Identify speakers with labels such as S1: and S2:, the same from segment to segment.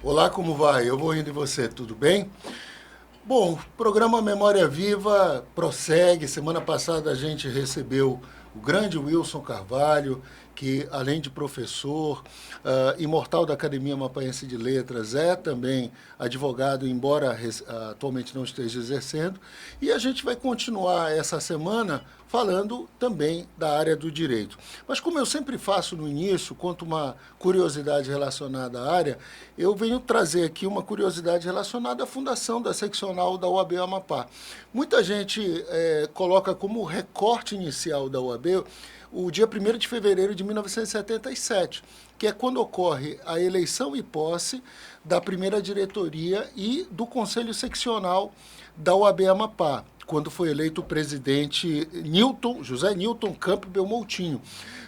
S1: Olá, como vai? Eu vou indo e você, tudo bem? Bom, o programa Memória Viva prossegue. Semana passada a gente recebeu o grande Wilson Carvalho, que além de professor, imortal da Academia Mapaense de Letras, é também advogado, embora atualmente não esteja exercendo. E a gente vai continuar essa semana falando também da área do direito. Mas como eu sempre faço no início, conto uma curiosidade relacionada à área, eu venho trazer aqui uma curiosidade relacionada à fundação da seccional da OAB Amapá. Muita gente coloca como recorte inicial da OAB o dia 1º de fevereiro de 1977, que é quando ocorre a eleição e posse da primeira diretoria e do Conselho Seccional da OAB Amapá, quando foi eleito o presidente José Newton Campbell Moutinho.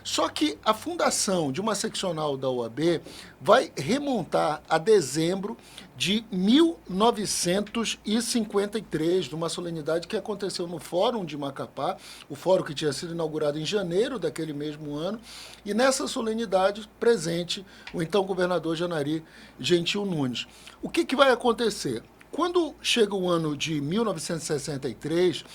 S1: Só que a fundação de uma seccional da OAB vai remontar a dezembro de 1953, numa solenidade que aconteceu no Fórum de Macapá, o fórum que tinha sido inaugurado em janeiro daquele mesmo ano, e nessa solenidade presente o então governador Janari Gentil Nunes. O que vai acontecer? Quando chega o ano de 1963,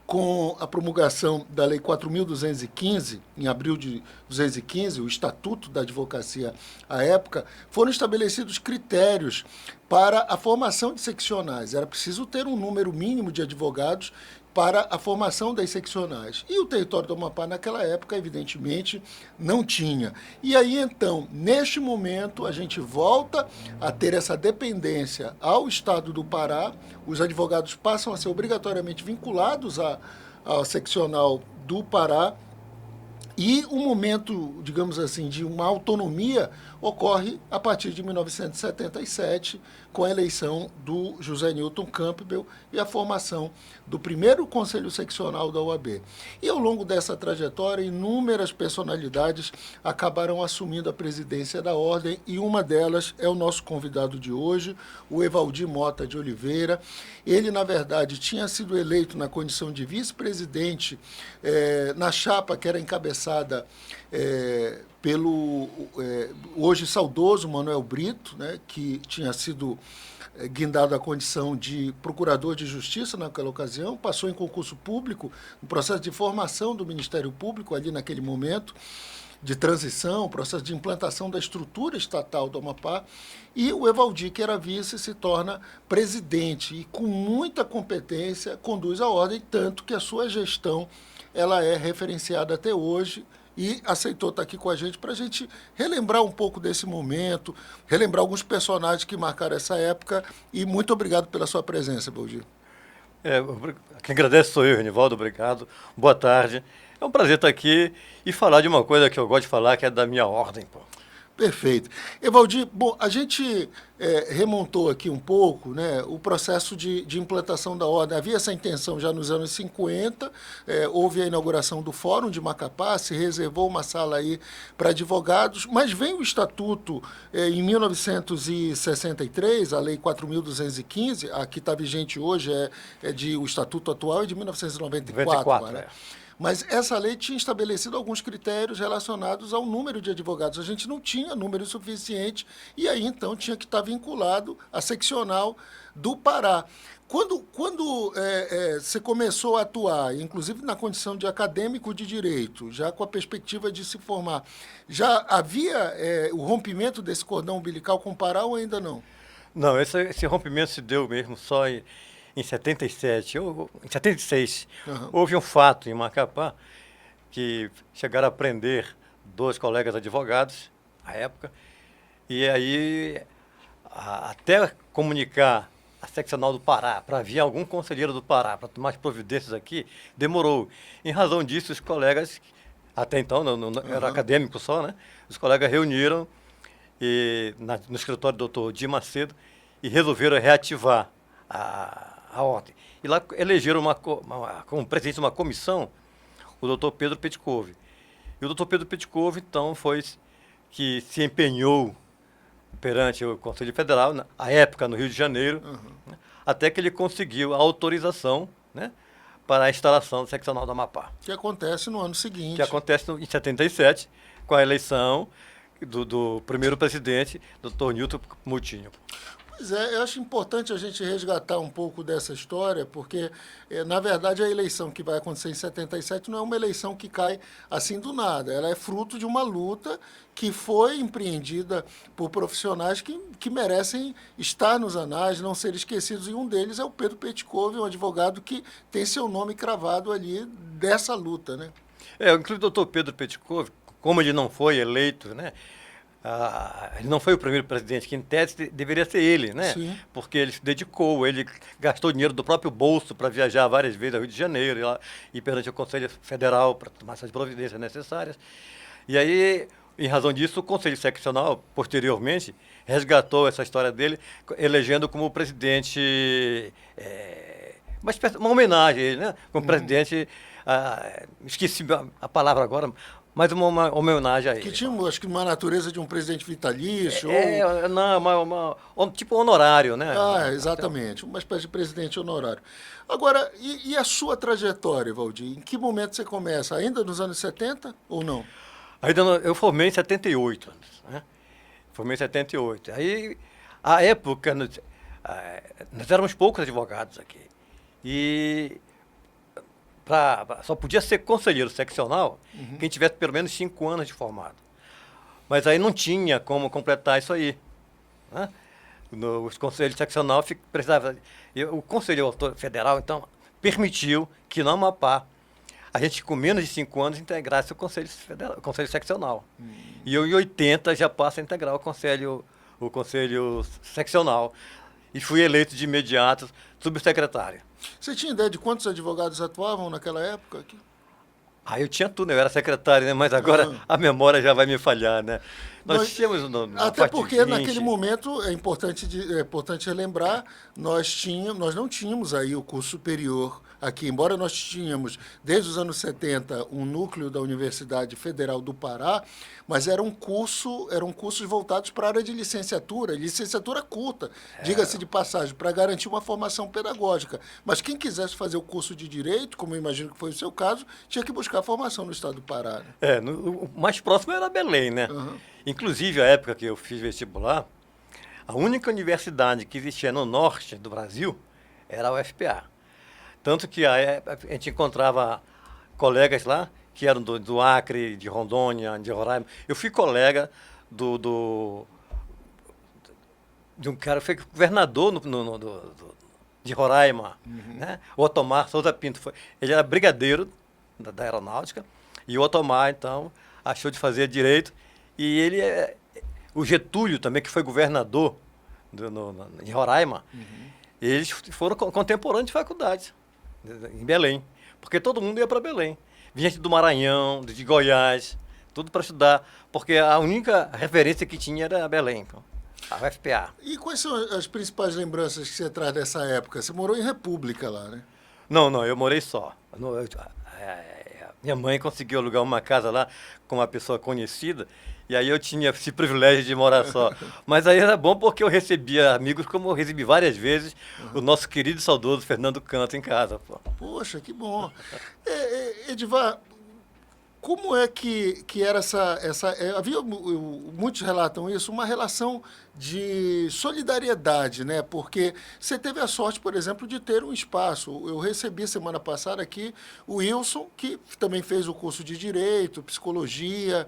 S1: com a promulgação da Lei 4.215, em abril de 215, o Estatuto da Advocacia à época, foram estabelecidos critérios para a formação de seccionais. Era preciso ter um número mínimo de advogados para a formação das seccionais. E o território do Amapá, naquela época, evidentemente, não tinha. E aí, então, neste momento, a gente volta a ter essa dependência ao Estado do Pará, os advogados passam a ser obrigatoriamente vinculados à seccional do Pará, e um momento, digamos assim, de uma autonomia ocorre a partir de 1977, com a eleição do José Newton Campbell e a formação do primeiro Conselho Seccional da OAB. E ao longo dessa trajetória, inúmeras personalidades acabaram assumindo a presidência da Ordem, e uma delas é o nosso convidado de hoje, o Evaldir Mota de Oliveira. Ele, na verdade, tinha sido eleito na condição de vice-presidente na chapa que era encabeçada pelo hoje saudoso Manuel Brito, né, que tinha sido guindado à condição de procurador de justiça naquela ocasião, passou em concurso público, no processo de formação do Ministério Público ali naquele momento, de transição, processo de implantação da estrutura estatal do Amapá, e o Evaldir, que era vice, se torna presidente e com muita competência conduz a ordem, tanto que a sua gestão ela é referenciada até hoje, e aceitou estar aqui com a gente para a gente relembrar um pouco desse momento, relembrar alguns personagens que marcaram essa época, e muito obrigado pela sua presença, Evaldir.
S2: Quem agradece sou eu, Renivaldo, obrigado. Boa tarde. É um prazer estar aqui e falar de uma coisa que eu gosto de falar, que é da minha ordem, pô.
S1: Perfeito. Evaldir, bom, a gente remontou aqui um pouco, né, o processo de implantação da ordem. Havia essa intenção já nos anos 50, houve a inauguração do Fórum de Macapá, se reservou uma sala aí para advogados, mas vem o Estatuto em 1963, a Lei 4.215, a que está vigente hoje o Estatuto atual é de 1994 agora. Mas essa lei tinha estabelecido alguns critérios relacionados ao número de advogados. A gente não tinha número suficiente e aí, então, tinha que estar vinculado à seccional do Pará. Quando você começou a atuar, inclusive na condição de acadêmico de direito, já com a perspectiva de se formar, já havia o rompimento desse cordão umbilical com o Pará ou ainda não?
S2: Não, esse rompimento se deu mesmo só em 77, em 76, houve um fato em Macapá que chegaram a prender dois colegas advogados, à época, e aí até comunicar a seccional do Pará, para vir algum conselheiro do Pará, para tomar as providências aqui, demorou. Em razão disso, os colegas, até então, não era acadêmico só, né? Os colegas reuniram no escritório do doutor Di Macedo e resolveram reativar a ordem. E lá elegeram como presidente de uma comissão o doutor Pedro Petkovi. E o doutor Pedro Petkovi, então, foi que se empenhou perante o Conselho Federal, à época no Rio de Janeiro, né, até que ele conseguiu a autorização, né, para a instalação do seccional do Amapá.
S1: Que acontece no ano seguinte.
S2: Que acontece em 77, com a eleição, do primeiro presidente, Dr. Nilton Coutinho.
S1: Pois é, eu acho importante a gente resgatar um pouco dessa história, porque, na verdade, a eleição que vai acontecer em 77 não é uma eleição que cai assim do nada. Ela é fruto de uma luta que foi empreendida por profissionais que merecem estar nos anais, não ser esquecidos, e um deles é o Pedro Petkoff, um advogado que tem seu nome cravado ali dessa luta, né?
S2: Inclusive o doutor Pedro Petkoff, como ele não foi eleito, né? Ele não foi o primeiro presidente, que em tese deveria ser ele, né?
S1: Sim.
S2: Porque ele se dedicou, ele gastou dinheiro do próprio bolso para viajar várias vezes ao Rio de Janeiro e perante o Conselho Federal para tomar essas providências necessárias. E aí, em razão disso, o Conselho Seccional, posteriormente, resgatou essa história dele, elegendo como presidente, uma homenagem a ele, né? Como presidente, esqueci a palavra agora, mas uma homenagem a ele.
S1: Que tinha, acho que, uma natureza de um presidente vitalício.
S2: Tipo honorário, né?
S1: Exatamente, uma espécie de presidente honorário. Agora, e a sua trajetória, Valdir? Em que momento você começa? Ainda nos anos 70 ou não?
S2: Eu formei em 78, né? Formei em 78. Aí, à época, nós éramos poucos advogados aqui. E só podia ser conselheiro seccional quem tivesse pelo menos 5 anos de formado. Mas aí não tinha como completar isso aí, né? Os conselhos seccional precisava... O Conselho Federal, então, permitiu que no Amapá a gente, com menos de 5 anos, integrasse o Conselho Seccional. E eu, em 80, já passo a integrar o Conselho Seccional. E fui eleito de imediato subsecretário.
S1: Você tinha ideia de quantos advogados atuavam naquela época aqui?
S2: Eu tinha tudo, eu era secretário, né? Mas agora a memória já vai me falhar, né? Nós tínhamos...
S1: Até porque naquele momento, é importante relembrar, nós não tínhamos aí o curso superior aqui, embora nós tínhamos, desde os anos 70, um núcleo da Universidade Federal do Pará, mas eram cursos voltados para a área de licenciatura curta, diga-se de passagem, para garantir uma formação pedagógica. Mas quem quisesse fazer o curso de Direito, como eu imagino que foi o seu caso, tinha que buscar formação no estado do Pará. Né?
S2: O mais próximo era Belém, né? Inclusive, a época que eu fiz vestibular, a única universidade que existia no norte do Brasil era a UFPA. Tanto que a gente encontrava colegas lá, que eram do Acre, de Rondônia, de Roraima. Eu fui colega de um cara que foi governador de Roraima, né? O Otomar Souza Pinto. Ele era brigadeiro da aeronáutica, e o Otomar, então, achou de fazer direito. E o Getúlio também, que foi governador em Roraima, eles foram contemporâneos de faculdade em Belém, porque todo mundo ia para Belém. Vinha gente do Maranhão, de Goiás, tudo para estudar, porque a única referência que tinha era Belém, a UFPA.
S1: E quais são as principais lembranças que você traz dessa época? Você morou em República lá, né?
S2: Não, eu morei só. Minha mãe conseguiu alugar uma casa lá com uma pessoa conhecida, e aí eu tinha esse privilégio de morar só. Mas aí era bom porque eu recebia amigos, como eu recebi várias vezes o nosso querido e saudoso Fernando Canto em casa.
S1: Poxa, que bom. Edivar, como é que era havia, muitos relatam isso, uma relação de solidariedade, né? Porque você teve a sorte, por exemplo, de ter um espaço. Eu recebi semana passada aqui o Wilson, que também fez o curso de Direito, Psicologia,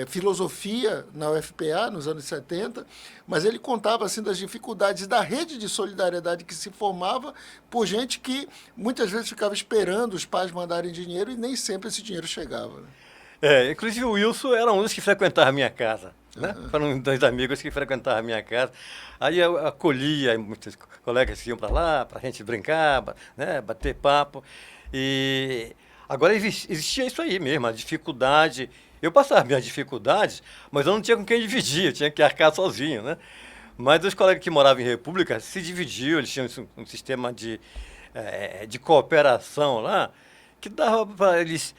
S1: Filosofia na UFPA nos anos 70, mas ele contava assim das dificuldades da rede de solidariedade que se formava por gente que muitas vezes ficava esperando os pais mandarem dinheiro e nem sempre esse dinheiro chegava. Né?
S2: Inclusive o Wilson era um dos que frequentava a minha casa. Né? Foram 2 amigos que frequentavam a minha casa. Aí eu acolhia muitos colegas que iam para lá, para a gente brincar, né? Bater papo. E agora existia isso aí mesmo, a dificuldade. Eu passava minhas dificuldades, mas eu não tinha com quem dividir, eu tinha que arcar sozinho. Né? Mas os colegas que moravam em República se dividiam, eles tinham um sistema de cooperação lá, que dava para eles...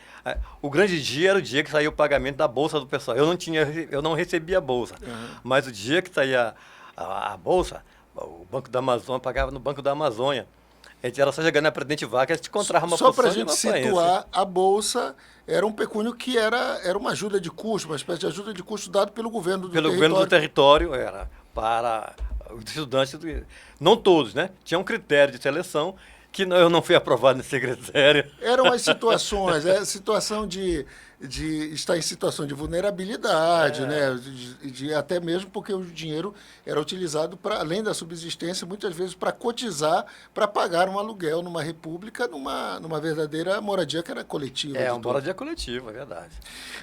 S2: O grande dia era o dia que saía o pagamento da bolsa do pessoal. Eu não recebia a bolsa, mas o dia que saía a bolsa, o Banco da Amazônia pagava no Banco da Amazônia. A gente era só jogando na Presidente Vargas, a gente encontrava uma
S1: Só para a
S2: posição
S1: gente situar, a Bolsa era um pecúnio que era uma ajuda de custo, uma espécie de ajuda de custo dado pelo governo do
S2: pelo
S1: território.
S2: governo do território, era para os estudantes, não todos, né? Tinha um critério de seleção que eu não fui aprovado nesse critério.
S1: Eram as situações, situação de estar em situação de vulnerabilidade, né? Até mesmo porque o dinheiro era utilizado, além da subsistência, muitas vezes para cotizar, para pagar um aluguel numa república, numa verdadeira moradia que era coletiva.
S2: Uma moradia coletiva, é verdade.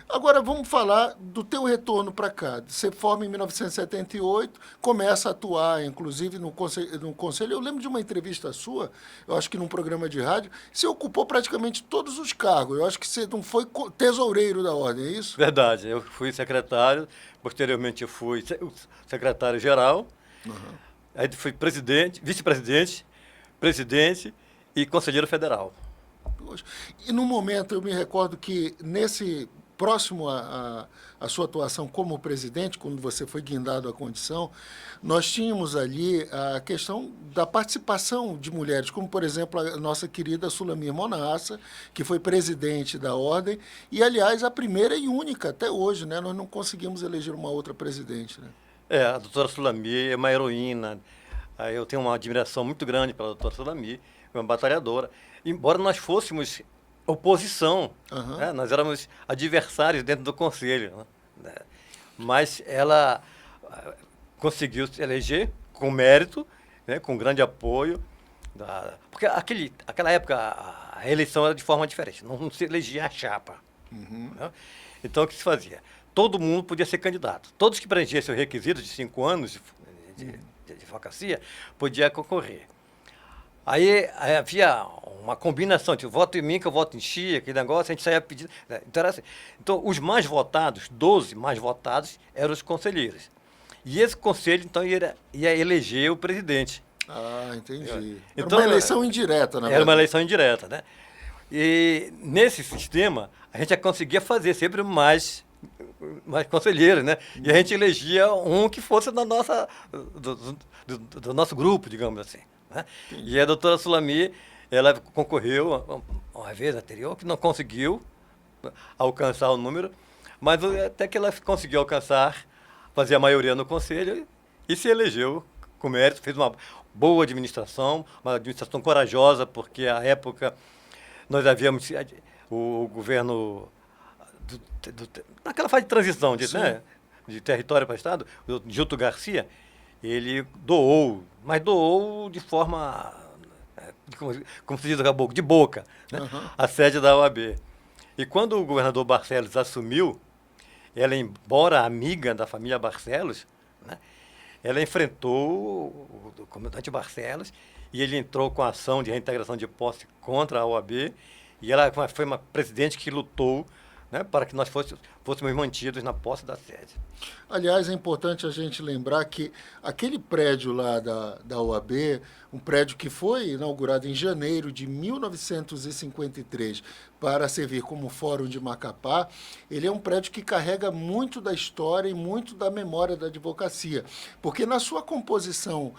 S1: Agora, vamos falar do teu retorno para cá. Você forma em 1978, começa a atuar, inclusive, no conselho. Eu lembro de uma entrevista sua, eu acho que num programa de rádio, você ocupou praticamente todos os cargos. Eu acho que você não foi tesoureiro da ordem, é isso?
S2: Verdade. Eu fui secretário, posteriormente eu fui secretário-geral, aí fui presidente, vice-presidente, presidente e conselheiro federal.
S1: E no momento, eu me recordo que nesse próximo à sua atuação como presidente, quando você foi guindado à condição, nós tínhamos ali a questão da participação de mulheres, como, por exemplo, a nossa querida Sulamir Monassa, que foi presidente da Ordem, e, aliás, a primeira e única até hoje, né? Nós não conseguimos eleger uma outra presidente, né?
S2: A doutora Sulamir é uma heroína. Eu tenho uma admiração muito grande pela doutora Sulamir, uma batalhadora. Embora nós fôssemos oposição, né? Nós éramos adversários dentro do conselho, né? Mas ela conseguiu se eleger com mérito, né? Com grande apoio, porque aquela época a eleição era de forma diferente, não se elegia a chapa. Né? Então o que se fazia? Todo mundo podia ser candidato. Todos que preenchessem o requisito de 5 anos de advocacia podiam concorrer. Aí havia uma combinação, tipo, voto em mim que eu voto em Xi, aquele negócio, a gente saía pedindo. Né? Então, assim, os mais votados, 12 mais votados, eram os conselheiros. E esse conselho, então, ia eleger o presidente.
S1: Ah, entendi.
S2: Então,
S1: era uma eleição indireta, na verdade.
S2: Era uma eleição indireta, né? E nesse sistema, a gente conseguia fazer sempre mais conselheiros, né? E a gente elegia um que fosse do nosso grupo, digamos assim. Né? E a doutora Sulamir, ela concorreu uma vez anterior, que não conseguiu alcançar o número, mas até que ela conseguiu alcançar, fazer a maioria no conselho e se elegeu com mérito, fez uma boa administração, uma administração corajosa, porque à época nós havíamos o governo naquela fase de transição né, de território para Estado, o Gilto Garcia, ele doou, mas doou de forma, como se diz daqui a pouco, de boca, né, a sede da OAB. E quando o governador Barcelos assumiu, ela, embora amiga da família Barcelos, né, ela enfrentou o comandante Barcelos e ele entrou com a ação de reintegração de posse contra a OAB e ela foi uma presidente que lutou, né, para que nós fôssemos mantidos na posse da sede.
S1: Aliás, é importante a gente lembrar que aquele prédio lá da OAB, um prédio que foi inaugurado em janeiro de 1953 para servir como Fórum de Macapá, ele é um prédio que carrega muito da história e muito da memória da advocacia, porque na sua composição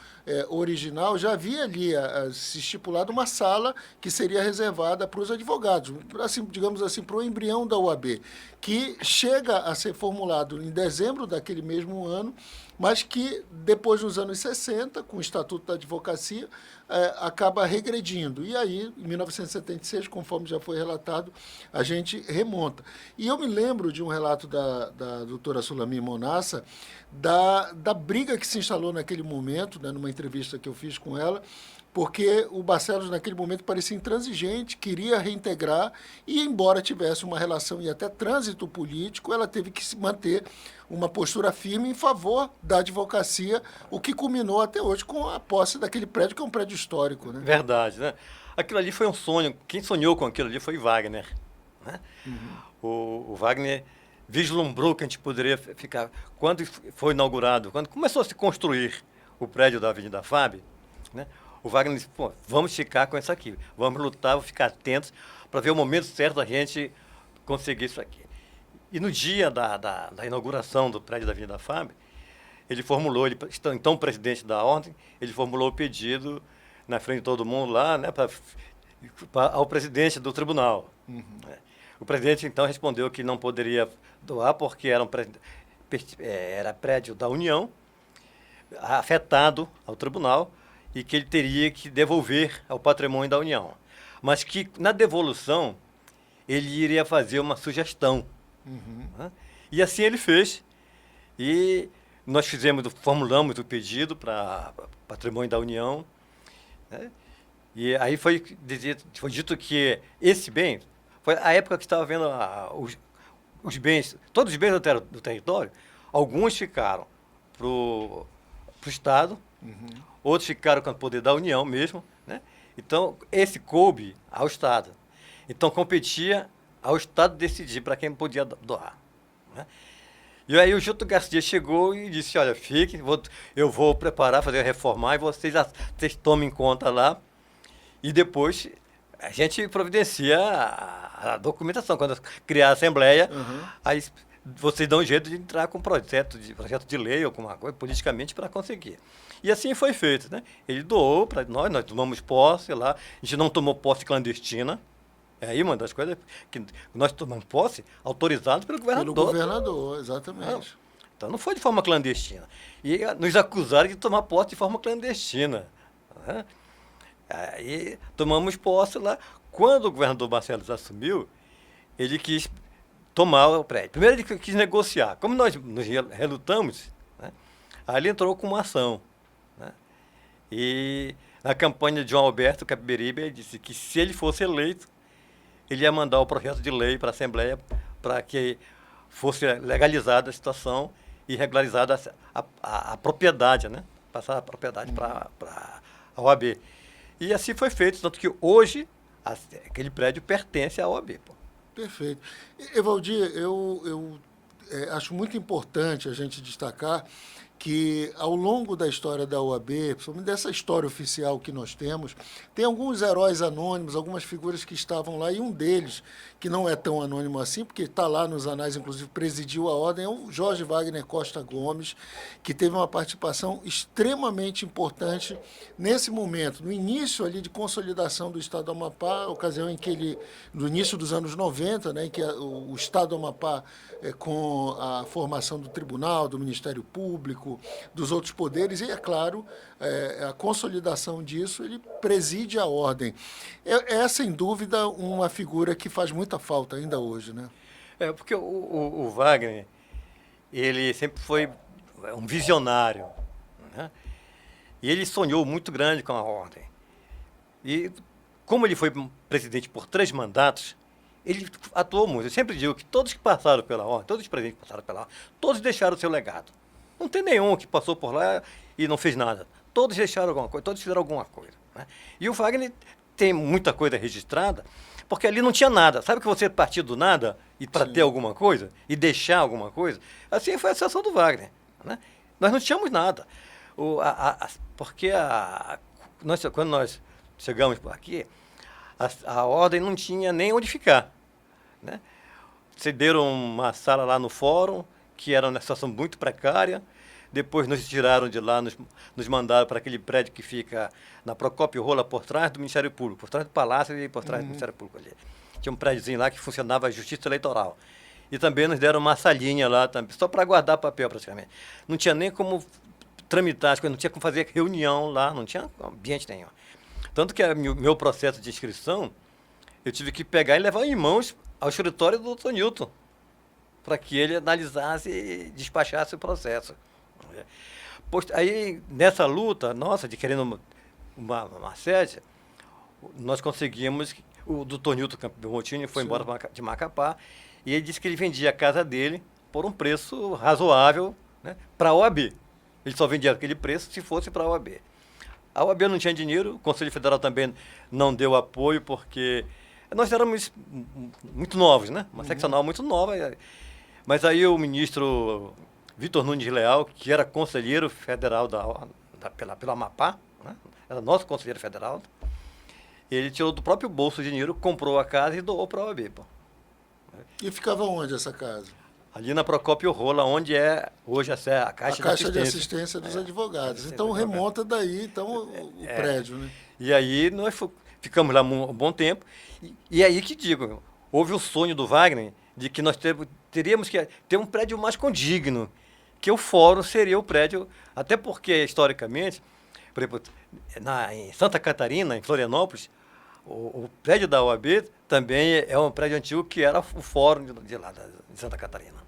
S1: original já havia ali se estipulado uma sala que seria reservada para os advogados, assim, digamos assim, para o embrião da OAB, que chega a ser formulado em dezembro daquele mesmo ano, mas que depois, nos anos 60, com o Estatuto da Advocacia, acaba regredindo. E aí, em 1976, conforme já foi relatado, a gente remonta. E eu me lembro de um relato da doutora Sulamir Monassa, da briga que se instalou naquele momento, né, numa entrevista que eu fiz com ela, porque o Barcelos, naquele momento, parecia intransigente, queria reintegrar, e embora tivesse uma relação e até trânsito político, ela teve que se manter uma postura firme em favor da advocacia, o que culminou até hoje com a posse daquele prédio, que é um prédio histórico. Né?
S2: Verdade, né? Aquilo ali foi um sonho. Quem sonhou com aquilo ali foi Wagner. Né? O Wagner vislumbrou que a gente poderia ficar... Quando foi inaugurado, quando começou a se construir o prédio da Avenida Fábio, né? O Wagner disse, pô, vamos ficar com isso aqui, vamos lutar, vamos ficar atentos para ver o momento certo da gente conseguir isso aqui. E no dia da inauguração do prédio da Avenida Fábio, ele formulou, então presidente da Ordem, ele formulou o pedido, na frente de todo mundo lá, né, ao presidente do tribunal. Uhum. O presidente, então, respondeu que não poderia doar porque era prédio da União, afetado ao tribunal, e que ele teria que devolver ao patrimônio da União. Mas que, na devolução, ele iria fazer uma sugestão. Uhum. Né? E assim ele fez. E nós formulamos o pedido para o patrimônio da União. Né? E aí foi dito que esse bem, foi a época que estava vendo os bens, todos os bens do território, alguns ficaram para o Estado, uhum. Outros ficaram com o poder da União mesmo, né? Então, esse coube ao Estado. Então, competia ao Estado decidir para quem podia doar. Né? E aí o Júlio Garcia chegou e disse, olha, eu vou preparar, reformar, e vocês tomem conta lá, e depois a gente providencia a documentação. Quando criar a Assembleia, uhum. Aí vocês dão um jeito de entrar com projeto de lei, alguma coisa, politicamente, para conseguir. E assim foi feito, né? Ele doou para nós tomamos posse lá, a gente não tomou posse clandestina. É aí uma das coisas que nós tomamos posse autorizado pelo governador.
S1: Pelo governador, exatamente.
S2: Não. Então não foi de forma clandestina. E nos acusaram de tomar posse de forma clandestina. Né? Aí tomamos posse lá. Quando o governador Barcelos assumiu, ele quis tomar o prédio. Primeiro ele quis negociar. Como nós nos relutamos, né? Aí ele entrou com uma ação. Né? E na campanha de João Alberto Capiberibe, ele disse que se ele fosse eleito, ele ia mandar o projeto de lei para a Assembleia para que fosse legalizada a situação e regularizada a propriedade, né? Passar a propriedade para a OAB. E assim foi feito, tanto que hoje aquele prédio pertence à OAB. Pô.
S1: Perfeito. Evaldir, eu acho muito importante a gente destacar que, ao longo da história da OAB, principalmente dessa história oficial que nós temos, tem alguns heróis anônimos, algumas figuras que estavam lá, e um deles, que não é tão anônimo assim, porque está lá nos anais, inclusive presidiu a ordem, é o Jorge Wagner Costa Gomes, que teve uma participação extremamente importante nesse momento, no início ali de consolidação do Estado do Amapá, ocasião em que ele, no início dos anos 90, né, em que o Estado do Amapá, com a formação do Tribunal, do Ministério Público, dos outros poderes, e, é claro, a consolidação disso, ele preside a ordem. É, sem dúvida, uma figura que faz muita falta ainda hoje, né?
S2: Porque o Wagner, ele sempre foi um visionário, né? E ele sonhou muito grande com a ordem. E, como ele foi presidente por 3 mandatos, ele atuou muito. Eu sempre digo que todos que passaram pela ordem, todos os presidentes que passaram pela ordem, todos deixaram o seu legado. Não tem nenhum que passou por lá e não fez nada. Todos deixaram alguma coisa, todos fizeram alguma coisa. Né? E o Wagner tem muita coisa registrada, porque ali não tinha nada. Sabe que você partiu do nada e para ter alguma coisa e deixar alguma coisa? Assim foi a situação do Wagner. Né? Nós não tínhamos nada. Porque quando nós chegamos por aqui, a ordem não tinha nem onde ficar. Né? Cederam uma sala lá no fórum, que era uma situação muito precária. Depois nos tiraram de lá, nos mandaram para aquele prédio que fica na Procópio Rola, por trás do Ministério Público, por trás do Palácio e por trás do Ministério Público ali. Tinha um prédiozinho lá que funcionava a Justiça Eleitoral. E também nos deram uma salinha lá, só para guardar papel praticamente. Não tinha nem como tramitar as coisas, não tinha como fazer reunião lá, não tinha ambiente nenhum. Tanto que o meu processo de inscrição, eu tive que pegar e levar em mãos ao escritório do Dr. Newton, para que ele analisasse e despachasse o processo. Aí, nessa luta nossa, de querendo uma sede, nós conseguimos, o Dr. Newton Belmontini foi embora de Macapá, e ele disse que ele vendia a casa dele por um preço razoável, né, para a OAB. Ele só vendia aquele preço se fosse para a OAB. A OAB não tinha dinheiro, o Conselho Federal também não deu apoio, porque nós éramos muito novos, né? Uma seccional muito nova. Mas aí o ministro Vitor Nunes Leal, que era conselheiro federal pelo Amapá, né? Era nosso conselheiro federal, ele tirou do próprio bolso o dinheiro, comprou a casa e doou para a OAB. Pô.
S1: E ficava onde essa casa?
S2: Ali na Procópio Rola, onde é hoje a Caixa
S1: de Assistência dos Advogados. Então remonta daí o prédio, né?
S2: E aí nós ficamos lá um bom tempo. E aí que digo, houve o sonho do Wagner de que nós teríamos que ter um prédio mais condigno, que o fórum seria o prédio, até porque, historicamente, por exemplo, em Santa Catarina, em Florianópolis, o prédio da OAB também é um prédio antigo que era o fórum de lá, de Santa Catarina.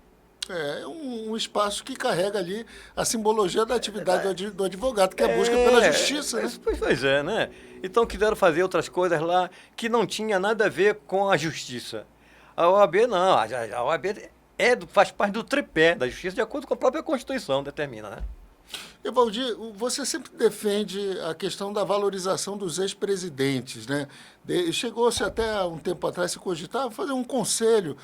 S1: É um espaço que carrega ali a simbologia da atividade do advogado, que é a busca pela justiça, né?
S2: Pois é, né? Então quiseram fazer outras coisas lá que não tinha nada a ver com a justiça. A OAB não, a OAB faz parte do tripé da justiça, de acordo com a própria Constituição, determina, né?
S1: Evaldir, você sempre defende a questão da valorização dos ex-presidentes, né? Chegou-se até um tempo atrás se cogitar fazer um conselho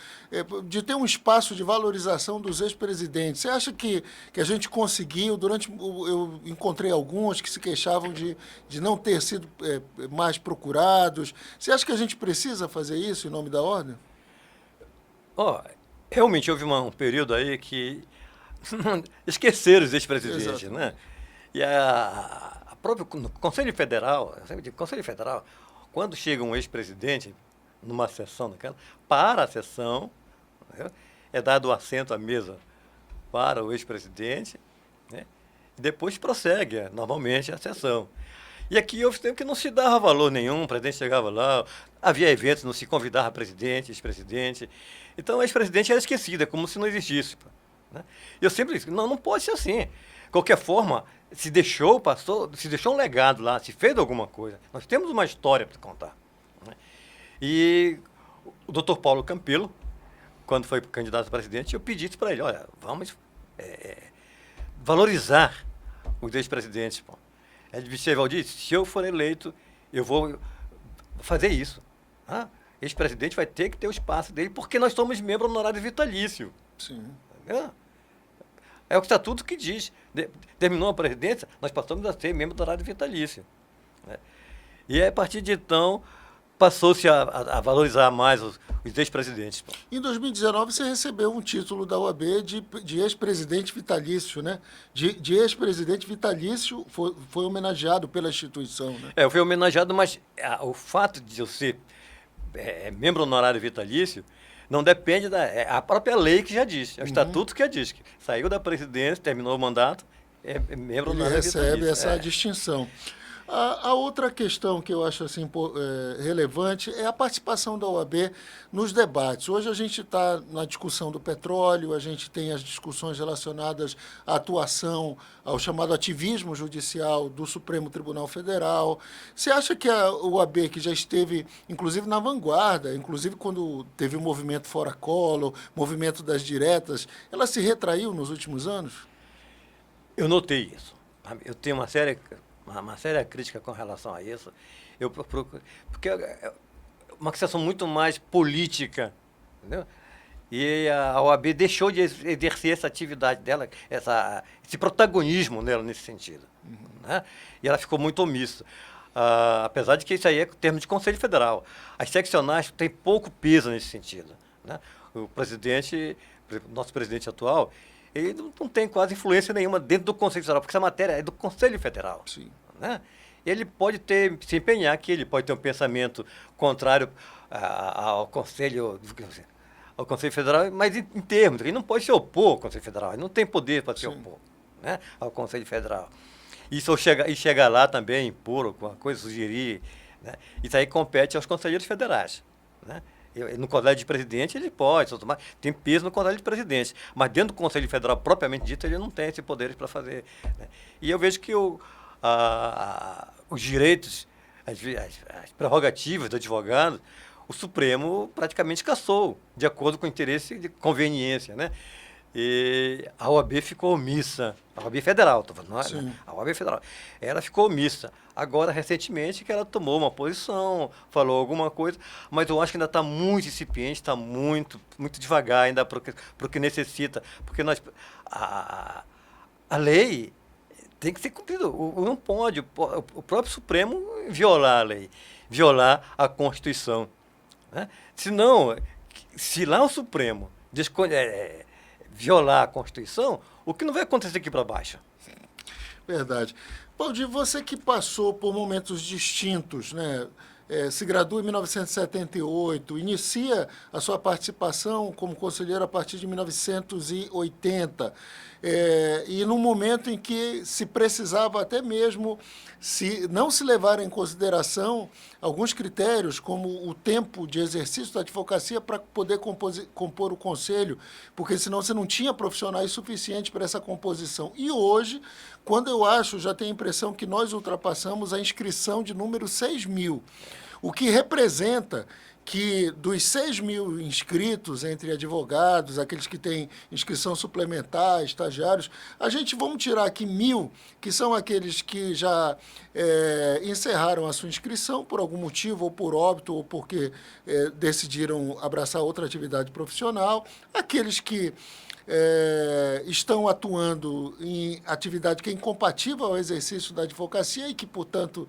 S1: de ter um espaço de valorização dos ex-presidentes. Você acha que a gente conseguiu? Eu encontrei alguns que se queixavam de não ter sido mais procurados. Você acha que a gente precisa fazer isso em nome da ordem?
S2: Realmente houve um período aí que esqueceram os ex-presidentes, né? E a própria Conselho Federal, quando chega um ex-presidente numa sessão daquela, para a sessão, né, é dado o assento à mesa para o ex-presidente, né, e depois prossegue normalmente a sessão. E aqui houve tempo que não se dava valor nenhum, o presidente chegava lá, havia eventos, não se convidava presidente, ex-presidente. Então o ex-presidente era esquecido, é como se não existisse. Né? Eu sempre disse, não pode ser assim. De qualquer forma, se deixou um legado lá, se fez alguma coisa. Nós temos uma história para contar. Né? E o doutor Paulo Campelo, quando foi candidato a presidente, eu pedi para ele, olha, vamos valorizar os ex-presidentes. Ele disse, Evaldir, se eu for eleito, eu vou fazer isso. Ah, ex-presidente vai ter que ter o espaço dele, porque nós somos membro honorário vitalício.
S1: Sim.
S2: É o estatuto que diz. Terminou a presidência, nós passamos a ser membro honorário vitalício. Né? E a partir de então, passou-se a valorizar mais os ex-presidentes.
S1: Em 2019, você recebeu um título da OAB de ex-presidente vitalício, né? De ex-presidente vitalício foi homenageado pela instituição, né?
S2: Eu fui homenageado, mas o fato de eu ser membro honorário vitalício não depende a própria lei que já diz, é o estatuto que já diz, que saiu da presidência, terminou o mandato, é membro honorário vitalício.
S1: Ele recebe essa distinção. A outra questão que eu acho assim, relevante é a participação da OAB nos debates. Hoje a gente está na discussão do petróleo, a gente tem as discussões relacionadas à atuação, ao chamado ativismo judicial do Supremo Tribunal Federal. Você acha que a OAB, que já esteve, inclusive, na vanguarda, inclusive quando teve o movimento Fora Collor, movimento das diretas, ela se retraiu nos últimos anos?
S2: Eu notei isso. Eu tenho uma séria crítica com relação a isso, porque é uma questão muito mais política, entendeu? E a OAB deixou de exercer essa atividade dela, esse protagonismo dela nesse sentido. Né? E ela ficou muito omissa. Apesar de que isso aí é termo de Conselho Federal. As seccionais têm pouco peso nesse sentido. Né? O presidente, nosso presidente atual, ele não tem quase influência nenhuma dentro do Conselho Federal, porque essa matéria é do Conselho Federal.
S1: Sim.
S2: Né? Ele pode se empenhar aqui, ele pode ter um pensamento contrário ao Conselho Federal, mas em termos, ele não pode se opor ao Conselho Federal, ele não tem poder para se opor, né, ao Conselho Federal. E chegar lá também, impor alguma coisa, sugerir, né, isso aí compete aos conselheiros federais. Né? No Colégio de Presidente ele pode, tem peso no Colégio de Presidente, mas dentro do Conselho Federal propriamente dito ele não tem esse poder para fazer. Né? E eu vejo que os direitos, as prerrogativas do advogado, o Supremo praticamente cassou, de acordo com o interesse de conveniência. Né? E a OAB ficou omissa, a OAB Federal, estou falando, não é? A OAB Federal, ela ficou omissa. Agora, recentemente, que ela tomou uma posição, falou alguma coisa, mas eu acho que ainda está muito incipiente, está muito devagar ainda para o que necessita, porque a lei tem que ser cumprida, não pode o próprio Supremo violar a lei, violar a Constituição. Né? Senão, se lá o Supremo violar a Constituição, o que não vai acontecer aqui para baixo.
S1: Verdade. Valdir, você que passou por momentos distintos, né? Se gradua em 1978, inicia a sua participação como conselheiro a partir de 1980, e num momento em que se precisava até mesmo não se levar em consideração alguns critérios, como o tempo de exercício da advocacia para poder compor o conselho, porque senão você não tinha profissionais suficientes para essa composição. E hoje, quando eu acho, já tenho a impressão que nós ultrapassamos a inscrição de número 6.000, o que representa que dos 6.000 inscritos entre advogados, aqueles que têm inscrição suplementar, estagiários, vamos tirar aqui 1.000, que são aqueles que já encerraram a sua inscrição por algum motivo, ou por óbito, ou porque decidiram abraçar outra atividade profissional, aqueles que estão atuando em atividade que é incompatível ao exercício da advocacia e que, portanto,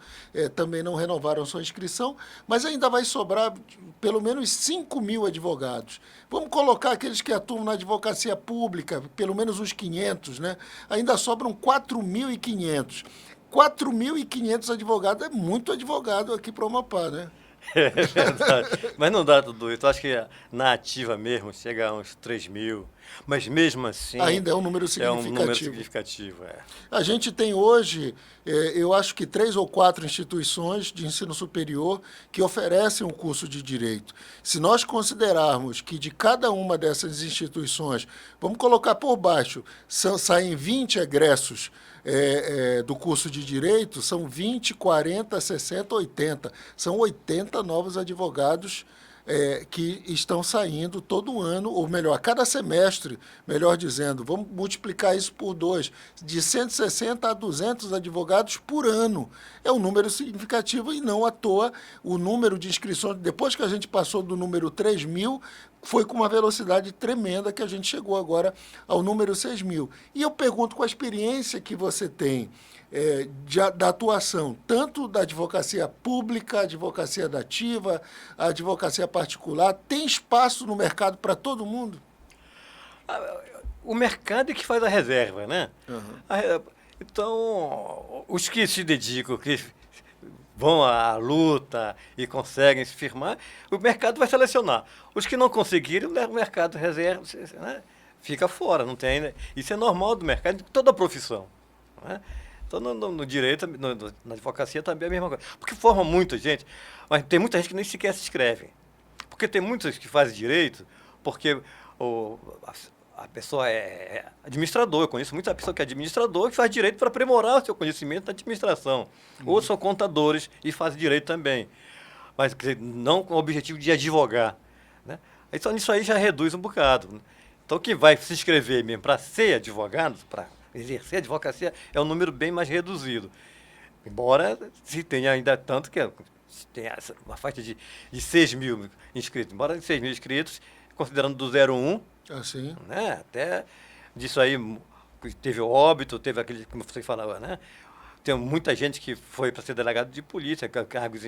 S1: também não renovaram sua inscrição, mas ainda vai sobrar pelo menos 5.000 advogados. Vamos colocar aqueles que atuam na advocacia pública, pelo menos uns 500, né? Ainda sobram 4.500. 4.500 advogados é muito advogado aqui para o Amapá, né?
S2: É verdade. Mas não dá tudo isso. Eu acho que na ativa mesmo chega a uns 3.000. Mas mesmo assim...
S1: Ainda é um número significativo.
S2: É um número significativo, é.
S1: A gente tem hoje, eu acho que 3 ou 4 instituições de ensino superior que oferecem o curso de Direito. Se nós considerarmos que de cada uma dessas instituições, vamos colocar por baixo, saem 20 egressos do curso de Direito, são 20, 40, 60, 80. São 80 novos advogados que estão saindo todo ano, ou melhor, a cada semestre, melhor dizendo, vamos multiplicar isso por 2, de 160 a 200 advogados por ano. É um número significativo e não à toa o número de inscrições, depois que a gente passou do número 3.000, foi com uma velocidade tremenda que a gente chegou agora ao número 6.000. E eu pergunto, com a experiência que você tem da atuação, tanto da advocacia pública, advocacia dativa, a advocacia particular, tem espaço no mercado para todo mundo?
S2: O mercado é que faz a reserva, né?
S1: Uhum.
S2: Então, os que se dedicam, que vão à luta e conseguem se firmar, o mercado vai selecionar. Os que não conseguirem, o mercado reserva, né? Fica fora. Não tem, isso é normal do mercado, de toda a profissão. Né? Então, no direito, na advocacia também é a mesma coisa. Porque forma muita gente, mas tem muita gente que nem sequer se inscreve. Porque tem muitos que fazem direito, porque a pessoa é administrador. Eu conheço muita pessoa que é administrador que faz direito para aprimorar o seu conhecimento da administração. Uhum. Ou são contadores e fazem direito também. Mas, quer dizer, não com o objetivo de advogar. Né? Então, isso aí já reduz um bocado. Então, quem vai se inscrever mesmo para ser advogado, para exercer a advocacia, é um número bem mais reduzido. Embora se tenha ainda tanto que tem uma faixa de 6.000 inscritos. Embora 6.000 inscritos, considerando do 01,
S1: assim,
S2: né, até disso aí teve o óbito, teve aquele, como você falava, né? Tem muita gente que foi para ser delegado de polícia, cargos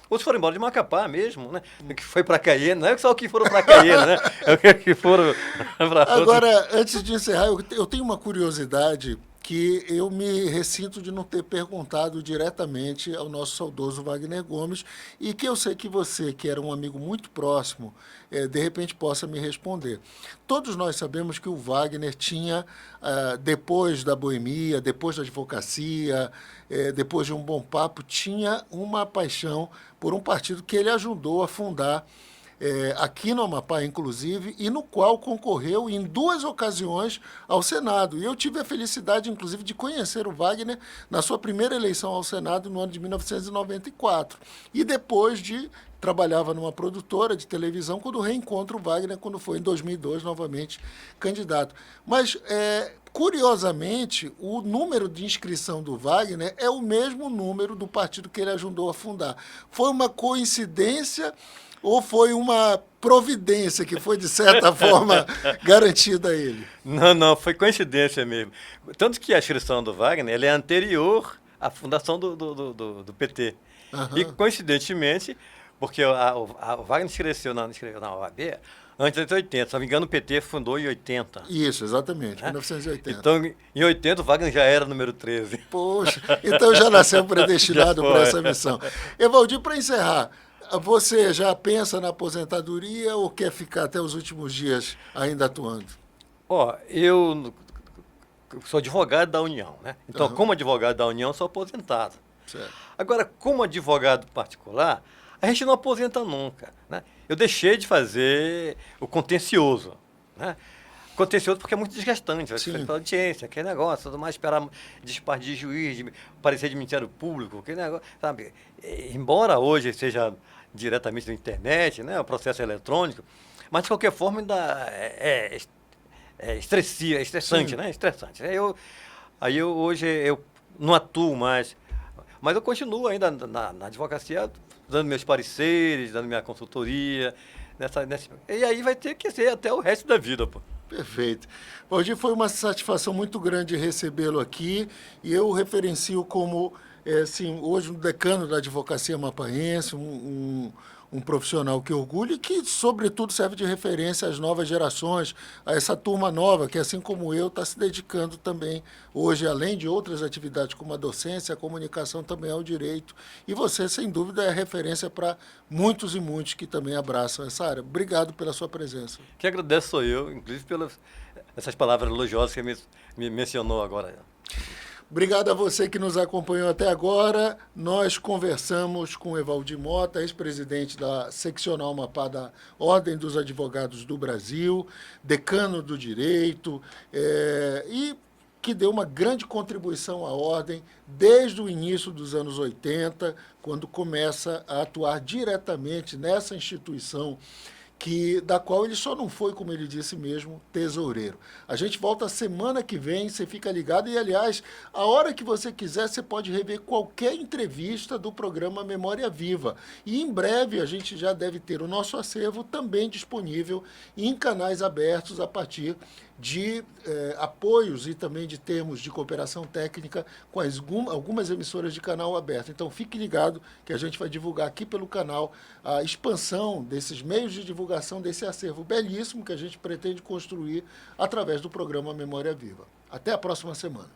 S2: outros foram embora de Macapá mesmo, né? Que foi para Caiena, não é só que foram para Caiena, né? É que foram para
S1: Agora, antes de encerrar, eu tenho uma curiosidade que eu me ressinto de não ter perguntado diretamente ao nosso saudoso Wagner Gomes e que eu sei que você, que era um amigo muito próximo, de repente possa me responder. Todos nós sabemos que o Wagner tinha, depois da boemia, depois da advocacia, depois de um bom papo, tinha uma paixão por um partido que ele ajudou a fundar aqui no Amapá, inclusive, e no qual concorreu em 2 ocasiões ao Senado. E eu tive a felicidade, inclusive, de conhecer o Wagner na sua primeira eleição ao Senado no ano de 1994. E depois trabalhava numa produtora de televisão quando reencontro o Wagner, quando foi em 2002, novamente candidato. Mas, curiosamente, o número de inscrição do Wagner é o mesmo número do partido que ele ajudou a fundar. Foi uma coincidência ou foi uma providência que foi, de certa forma, garantida a ele?
S2: Não, foi coincidência mesmo. Tanto que a inscrição do Wagner ela é anterior à fundação do PT. Uhum. E, coincidentemente, porque o Wagner inscreveu na OAB antes de 80. Se não me engano, o PT fundou em 80.
S1: Isso, exatamente,
S2: Né?
S1: 1980.
S2: Então, em 80, o Wagner já era número 13.
S1: Poxa, então já nasceu predestinado para essa missão. Evaldir, para encerrar, você já pensa na aposentadoria ou quer ficar até os últimos dias ainda atuando?
S2: Ó, eu sou advogado da União, né? Então, como advogado da União, sou aposentado.
S1: Certo.
S2: Agora, como advogado particular, a gente não aposenta nunca, né? Eu deixei de fazer o contencioso, né? Contencioso porque é muito desgastante, vai ser pela audiência, aquele negócio, tudo mais, esperar despacho de juiz, de parecer de Ministério Público, aquele negócio, sabe? Embora hoje seja diretamente na internet, né? O processo eletrônico, mas de qualquer forma ainda é estressante,
S1: Sim.
S2: né? Estressante. Aí eu hoje eu não atuo mais, mas eu continuo ainda na advocacia, dando meus pareceres, dando minha consultoria, e aí vai ter que ser até o resto da vida, pô.
S1: Perfeito. Valdir, foi uma satisfação muito grande recebê-lo aqui e eu o referencio como, assim, hoje um decano da advocacia mapaense, um profissional que orgulha e que, sobretudo, serve de referência às novas gerações, a essa turma nova que, assim como eu, está se dedicando também hoje, além de outras atividades como a docência, a comunicação, também ao direito. E você, sem dúvida, é referência para muitos e muitos que também abraçam essa área. Obrigado pela sua presença.
S2: Quem agradece sou eu, inclusive pelas essas palavras elogiosas que me mencionou agora.
S1: Obrigado a você que nos acompanhou até agora. Nós conversamos com Evaldir Mota, ex-presidente da Seccional Amapá da Ordem dos Advogados do Brasil, decano do Direito, e que deu uma grande contribuição à Ordem desde o início dos anos 80, quando começa a atuar diretamente nessa instituição da qual ele só não foi, como ele disse mesmo, tesoureiro. A gente volta semana que vem, você fica ligado e, aliás, a hora que você quiser, você pode rever qualquer entrevista do programa Memória Viva. E em breve a gente já deve ter o nosso acervo também disponível em canais abertos a partir de apoios e também de termos de cooperação técnica com algumas emissoras de canal aberto. Então fique ligado que a gente vai divulgar aqui pelo canal a expansão desses meios de divulgação desse acervo belíssimo que a gente pretende construir através do programa Memória Viva. Até a próxima semana.